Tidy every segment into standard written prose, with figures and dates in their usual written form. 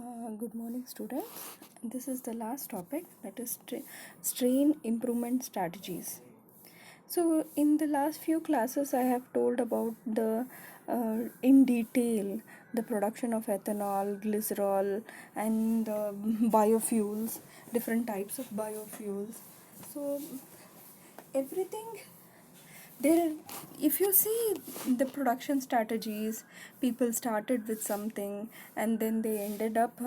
Good morning, students. This is the last topic, that is strain improvement strategies. So, in the last few classes, I have told about in detail the production of ethanol, glycerol, and biofuels, different types of biofuels. So, everything there, if you see the production strategies, people started with something and then they ended up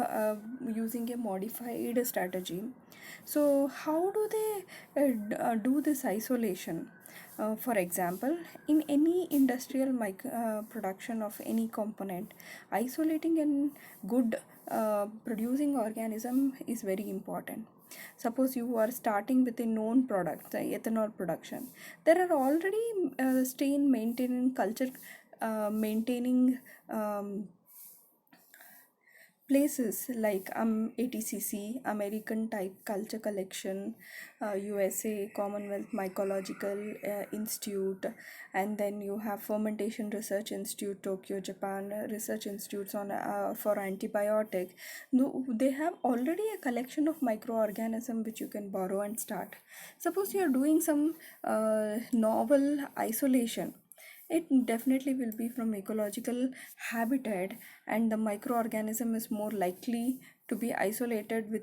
using a modified strategy. So how do they do this isolation? For example, in any industrial production of any component, isolating a good producing organism is very important. Suppose you are starting with a known product, the ethanol production. There are already strain maintaining culture, maintaining places like ATCC, American Type Culture Collection, USA Commonwealth Mycological Institute, and then you have Fermentation Research Institute, Tokyo, Japan, research institutes on for antibiotic. No, they have already a collection of microorganisms which you can borrow and start. Suppose you are doing some novel isolation, it definitely will be from ecological habitat, and the microorganism is more likely to be isolated with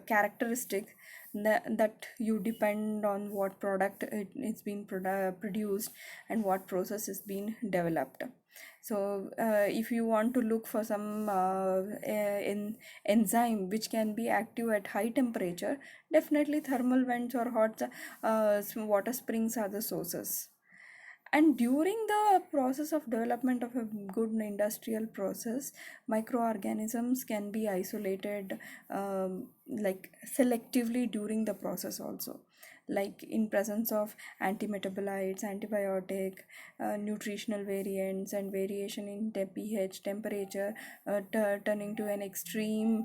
characteristic that you depend on what product it's been produced and what process is being developed. So if you want to look for some enzyme which can be active at high temperature, definitely thermal vents or hot water springs are the sources. And during the process of development of a good industrial process, microorganisms can be isolated like selectively during the process also, like in presence of antimetabolites, antibiotic, nutritional variants, and variation in pH, temperature, turning to an extreme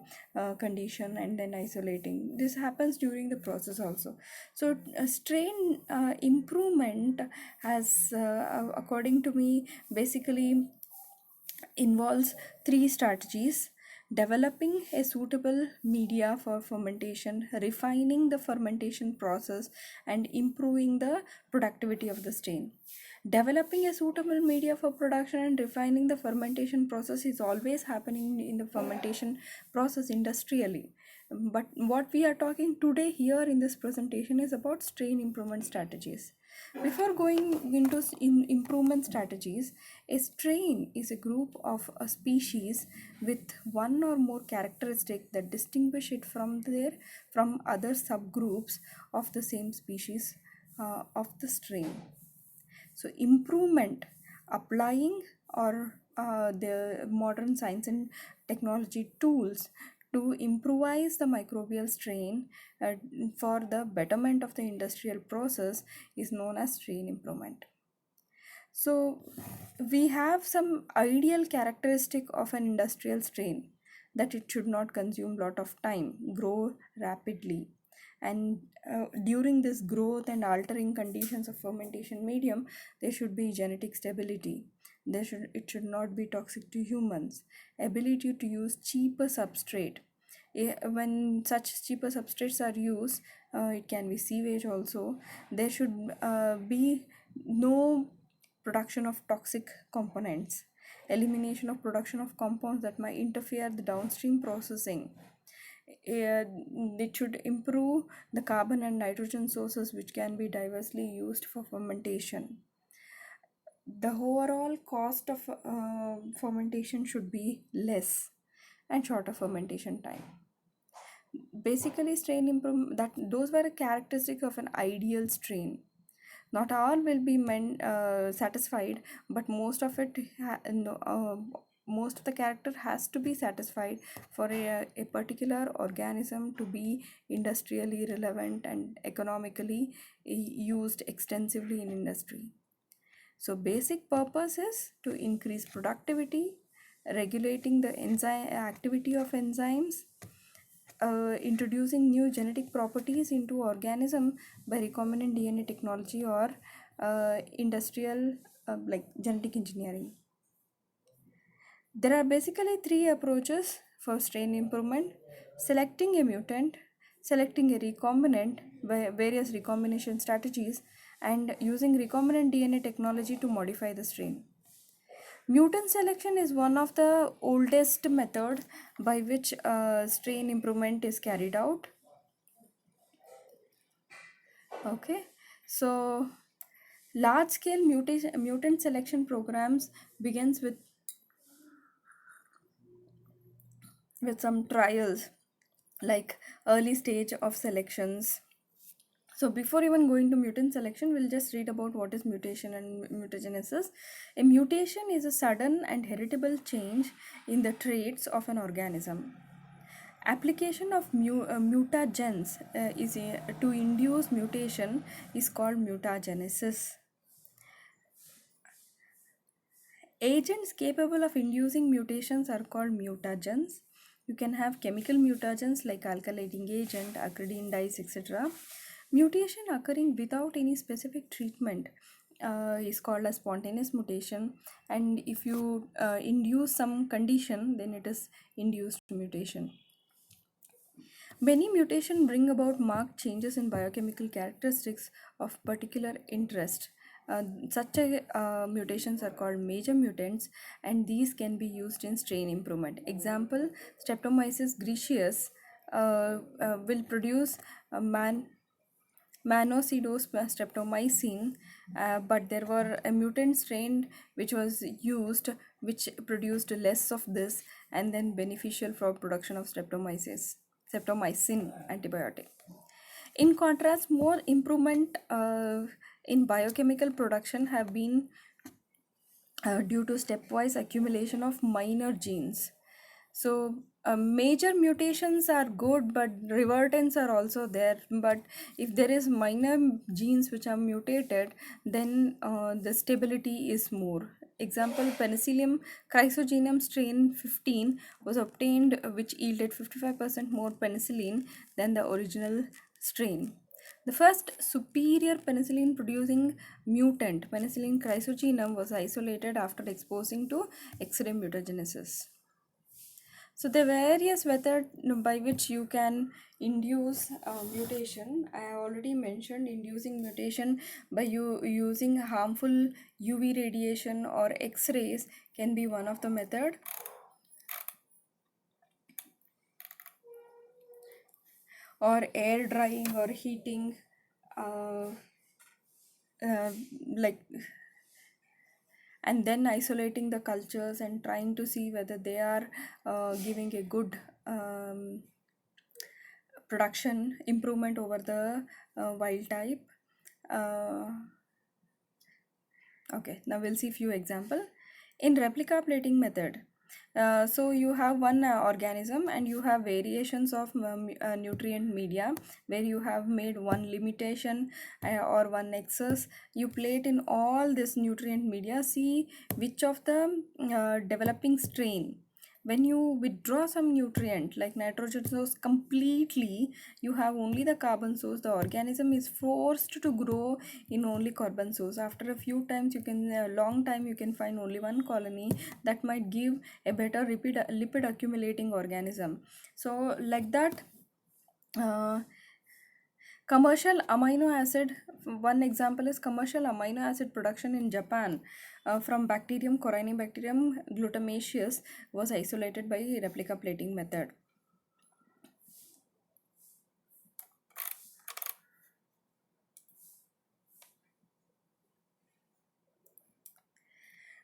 condition and then isolating. This happens during the process also. So strain improvement has, according to me, basically involves three strategies: developing a suitable media for fermentation, refining the fermentation process, and improving the productivity of the strain. Developing a suitable media for production and refining the fermentation process is always happening in the fermentation process industrially. But what we are talking today here in this presentation is about strain improvement strategies. Before going into improvement strategies, a strain is a group of a species with one or more characteristic that distinguish it from other subgroups of the same species of the strain. So improvement, applying or the modern science and technology tools to improvise the microbial strain for the betterment of the industrial process, is known as strain improvement. So we have some ideal characteristic of an industrial strain: that it should not consume lot of time, grow rapidly, and during this growth and altering conditions of fermentation medium, there should be genetic stability. It should not be toxic to humans. Ability to use cheaper substrate. When such cheaper substrates are used, it can be sewage also. There should be no production of toxic components, elimination of production of compounds that might interfere the downstream processing. It should improve the carbon and nitrogen sources which can be diversely used for fermentation. The overall cost of fermentation should be less, and shorter fermentation time. Basically, strain improve that those were a characteristic of an ideal strain. Not all will be satisfied, but most of it no, most of the character has to be satisfied for a particular organism to be industrially relevant and economically used extensively in industry. So basic purpose is to increase productivity, regulating the enzyme activity of enzymes, introducing new genetic properties into organism by recombinant DNA technology or industrial like genetic engineering. There are basically three approaches for strain improvement, selecting a mutant, selecting a recombinant, various recombination strategies, and using recombinant DNA technology to modify the strain. Mutant selection is one of the oldest method by which strain improvement is carried out. Okay, so large scale mutant selection programs begins with some trials, like early stage of selections. So before even going to mutant selection, we'll just read about what is mutation and mutagenesis. A mutation is a sudden and heritable change in the traits of an organism. Application of mutagens to induce mutation is called mutagenesis. Agents capable of inducing mutations are called mutagens. You can have chemical mutagens like alkylating agent, acridine dyes, etc. Mutation occurring without any specific treatment is called a spontaneous mutation, and if you induce some condition, then it is induced mutation. Many mutations bring about marked changes in biochemical characteristics of particular interest. Such mutations are called major mutants, and these can be used in strain improvement. Example, Streptomyces griseus will produce a Mannosidos streptomycin, but there were a mutant strain which was used, which produced less of this and then beneficial for production of streptomycin antibiotic. In contrast, more improvement in biochemical production have been due to stepwise accumulation of minor genes. So major mutations are good, but revertants are also there. But if there is minor genes which are mutated, then the stability is more. Example, Penicillium chrysogenum strain 15 was obtained, which yielded 55% more penicillin than the original strain. The first superior penicillin producing mutant, Penicillium chrysogenum, was isolated after exposing to X-ray mutagenesis. So the various method by which you can induce mutation, I already mentioned inducing mutation by using harmful UV radiation or X-rays can be one of the method, or air drying or heating, uh, uh, like, and then isolating the cultures and trying to see whether they are giving a good production improvement over the wild type. uh, okay, now we'll see few example in replica plating method. So you have one organism and you have variations of nutrient media where you have made one limitation or one excess. You plate in all this nutrient media, see which of the developing strain, when you withdraw some nutrient like nitrogen source completely, you have only the carbon source, the organism is forced to grow in only carbon source. After a few times, you can a long time you can find only one colony that might give a better lipid accumulating organism. So like that, uh, commercial amino acid, one example is commercial amino acid production in Japan from bacterium Corynebacterium glutamaceus was isolated by replica plating method.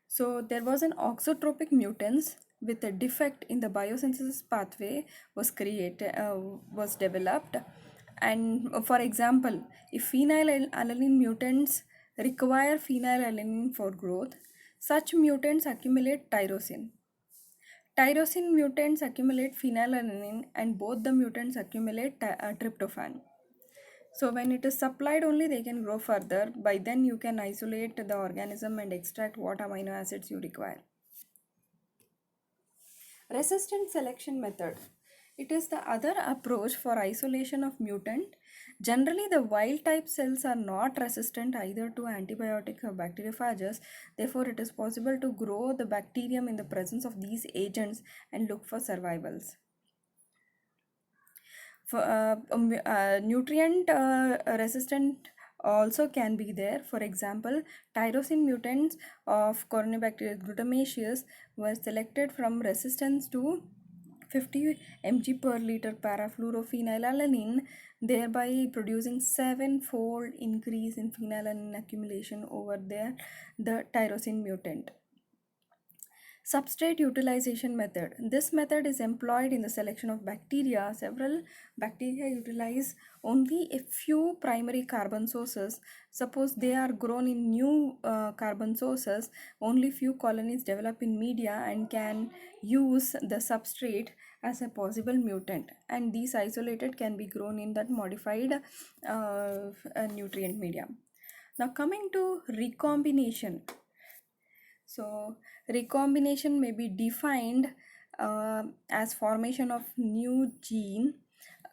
So there was an auxotropic mutants with a defect in the biosynthesis pathway was developed. And for example, if phenylalanine mutants require phenylalanine for growth, such mutants accumulate tyrosine. Tyrosine mutants accumulate phenylalanine, and both the mutants accumulate tryptophan. So when it is supplied only, they can grow further. By then you can isolate the organism and extract what amino acids you require. Resistant selection method. It is the other approach for isolation of mutant. Generally, the wild type cells are not resistant either to antibiotic or bacteriophages. Therefore, it is possible to grow the bacterium in the presence of these agents and look for survivals. For nutrient resistant also can be there. For example, tyrosine mutants of Corynebacterium glutamaceous were selected from resistance to 50 mg per liter parafluorophenylalanine, thereby producing seven-fold increase in phenylalanine accumulation over the tyrosine mutant. Substrate utilization method. This method is employed in the selection of bacteria. Several bacteria utilize only a few primary carbon sources. Suppose they are grown in new carbon sources, only few colonies develop in media and can use the substrate as a possible mutant, and these isolated can be grown in that modified nutrient media. Now coming to recombination. So recombination may be defined as formation of new gene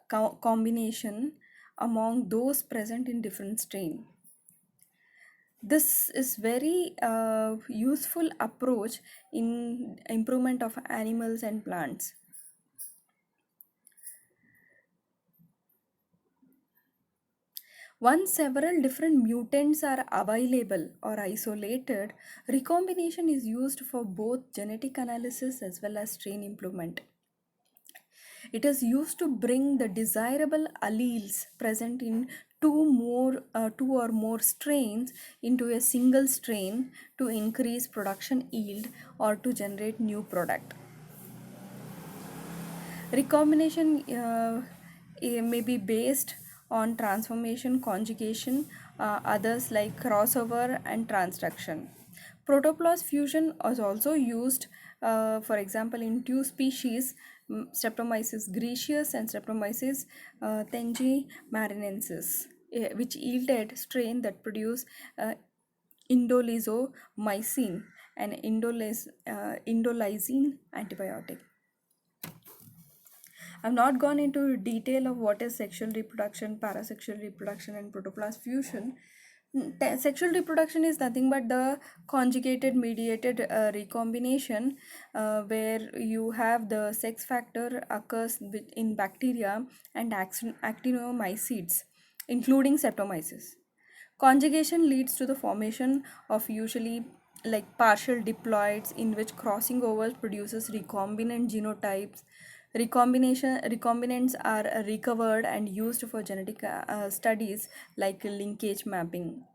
combination among those present in different strain. This is very useful approach in improvement of animals and plants. Once several different mutants are available or isolated, recombination is used for both genetic analysis as well as strain improvement. It is used to bring the desirable alleles present in two or more strains into a single strain to increase production yield or to generate new product. Recombination may be based on transformation, conjugation, others like crossover and transduction. Protoplast fusion is also used, for example, in two species, Streptomyces graecosus and Streptomyces tenji marinensis, which yielded strain that produce indolizomycin, an indolizine antibiotic. I've not gone into detail of what is sexual reproduction, parasexual reproduction, and protoplast fusion. Sexual reproduction is nothing but the conjugated mediated recombination, where you have the sex factor occurs in bacteria and actinomycetes, including Streptomyces. Conjugation leads to the formation of usually like partial diploids in which crossing over produces recombinant genotypes. Recombinants are recovered and used for genetic studies like linkage mapping.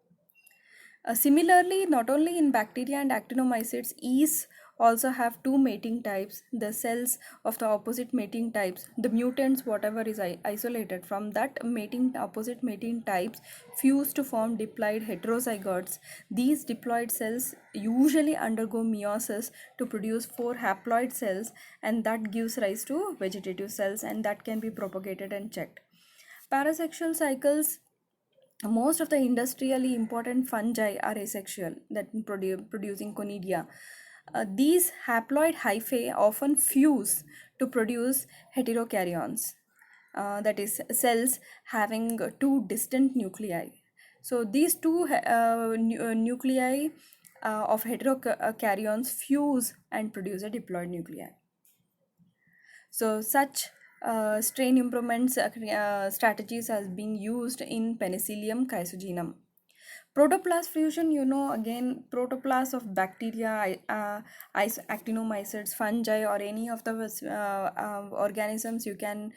Similarly, not only in bacteria and actinomycetes, yeasts also have two mating types. The cells of the opposite mating types, the mutants, whatever is isolated from that mating opposite mating types, fuse to form diploid heterozygotes. These diploid cells usually undergo meiosis to produce four haploid cells, and that gives rise to vegetative cells, and that can be propagated and checked. Parasexual cycles. Most of the industrially important fungi are asexual, that producing conidia. These haploid hyphae often fuse to produce heterokaryons, that is cells having two distant nuclei. So these two nuclei of heterokaryons fuse and produce a diploid nuclei. So such strain improvements strategies has been used in Penicillium chrysogenum. Protoplast fusion, again, protoplast of bacteria, actinomycetes, fungi, or any of the organisms you can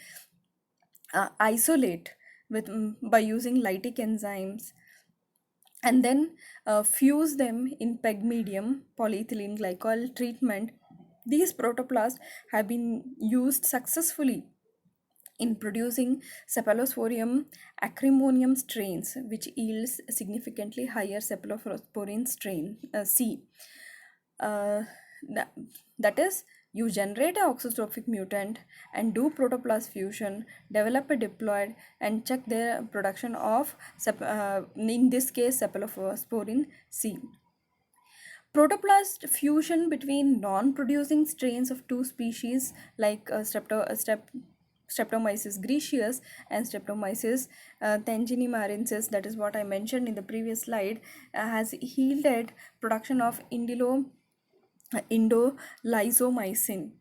isolate with by using lytic enzymes, and then fuse them in PEG medium, polyethylene glycol treatment. These protoplasts have been used successfully in producing Cephalosporium acrimonium strains, which yields significantly higher cephalosporin strain C. Uh, that, that is, you generate a oxystrophic mutant and do protoplast fusion, develop a diploid, and check the production of, in this case, cephalosporin C. Protoplast fusion between non-producing strains of two species like Streptomyces graecosus and Streptomyces thanginimarensis, that is what I mentioned in the previous slide, has yielded production of indolysomycin.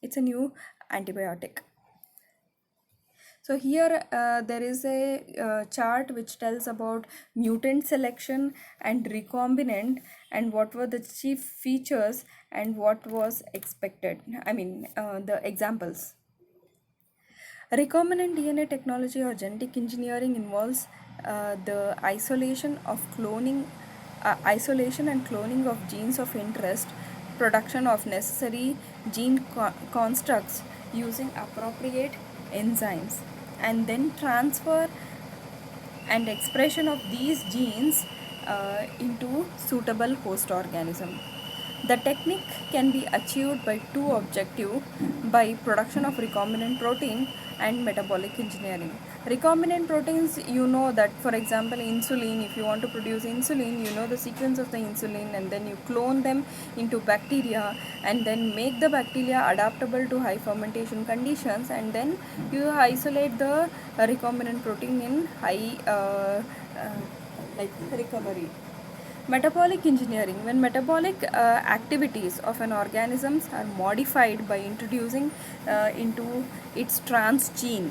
It's a new antibiotic. So here there is a chart which tells about mutant selection and recombinant, and what were the chief features and what was expected. I mean, the examples. Recombinant DNA technology or genetic engineering involves the isolation and cloning of genes of interest, production of necessary constructs using appropriate enzymes, and then transfer and expression of these genes into suitable host organism. The technique can be achieved by two objectives: by production of recombinant protein and metabolic engineering. Recombinant proteins, you know that, for example, insulin, if you want to produce insulin, you know the sequence of the insulin, and then you clone them into bacteria and then make the bacteria adaptable to high fermentation conditions, and then you isolate the recombinant protein in high like recovery. Metabolic engineering: when metabolic activities of an organism are modified by introducing into its transgene,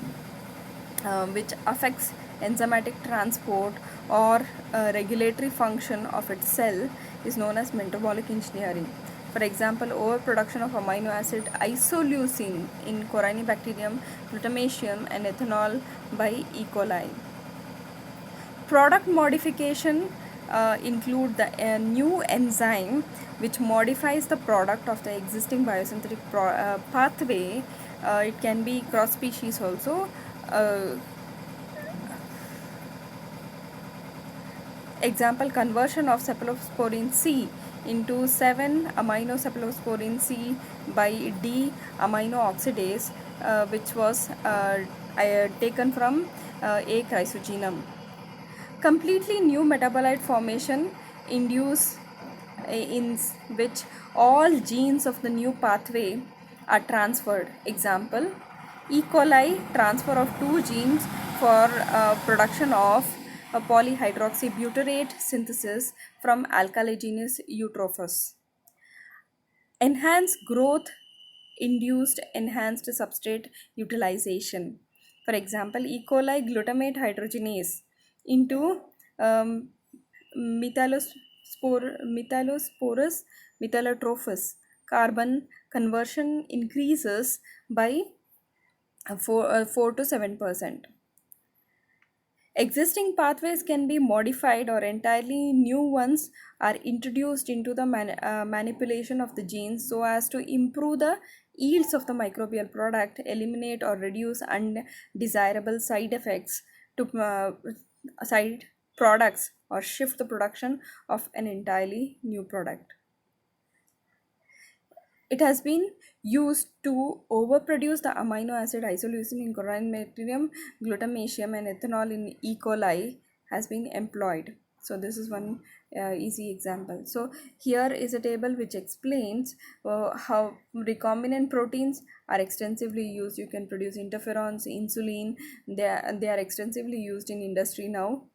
which affects enzymatic transport or regulatory function of its cell, is known as metabolic engineering. For example, overproduction of amino acid isoleucine in Corynebacterium, glutamaceum, and ethanol by E. coli. Product modification include the new enzyme which modifies the product of the existing biosynthetic pathway. It can be cross species also. Example: conversion of cephalosporin C into 7-aminocephalosporin C by D amino oxidase, which was taken from A. chrysogenum. Completely new metabolite formation induce in which all genes of the new pathway are transferred. Example: E. coli transfer of two genes for production of a polyhydroxybutyrate synthesis from alkaligenous eutrophus. Enhanced growth induced enhanced substrate utilization. For example, E. coli glutamate hydrogenase into um, Methylosporus methylotrophus. Carbon conversion increases by 4 to 7%. Existing pathways can be modified or entirely new ones are introduced into the manipulation of the genes so as to improve the yields of the microbial product, eliminate or reduce undesirable side effects to side products, or shift the production of an entirely new product. It has been used to overproduce the amino acid isoleucine in Corynebacterium, glutamaceum, and ethanol in E. coli has been employed. So this is one easy example. So here is a table which explains how recombinant proteins are extensively used. You can produce interferons, insulin. They are extensively used in industry now.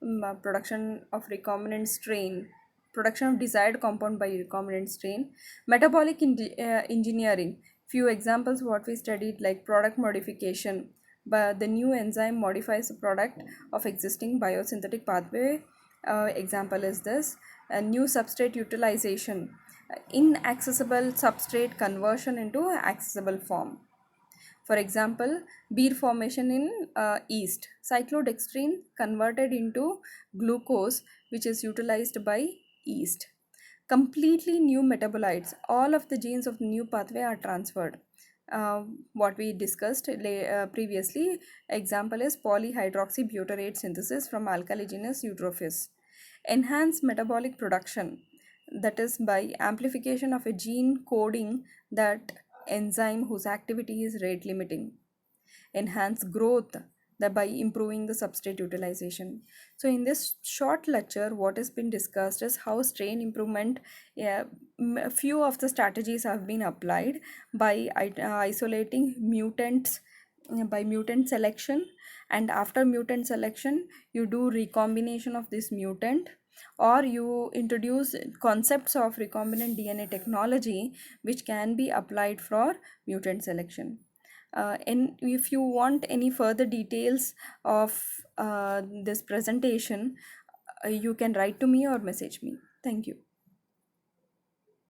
Production of recombinant strain, production of desired compound by recombinant strain. Metabolic engineering, few examples what we studied, like product modification, but the new enzyme modifies the product of existing biosynthetic pathway. Example is this. A new substrate utilization, inaccessible substrate conversion into accessible form. For example, beer formation in yeast, cyclodextrin converted into glucose, which is utilized by yeast. Completely new metabolites, all of the genes of the new pathway are transferred. What we discussed previously, example is polyhydroxybutyrate synthesis from alkaligenous eutrophus. Enhanced metabolic production, that is by amplification of a gene coding that enzyme whose activity is rate limiting. Enhance growth, thereby improving the substrate utilization. So in this short lecture, what has been discussed is how strain improvement, a few of the strategies have been applied by isolating mutants by mutant selection, and after mutant selection you do recombination of this mutant, or you introduce concepts of recombinant DNA technology which can be applied for mutant selection. And if you want any further details of this presentation, you can write to me or message me. Thank you.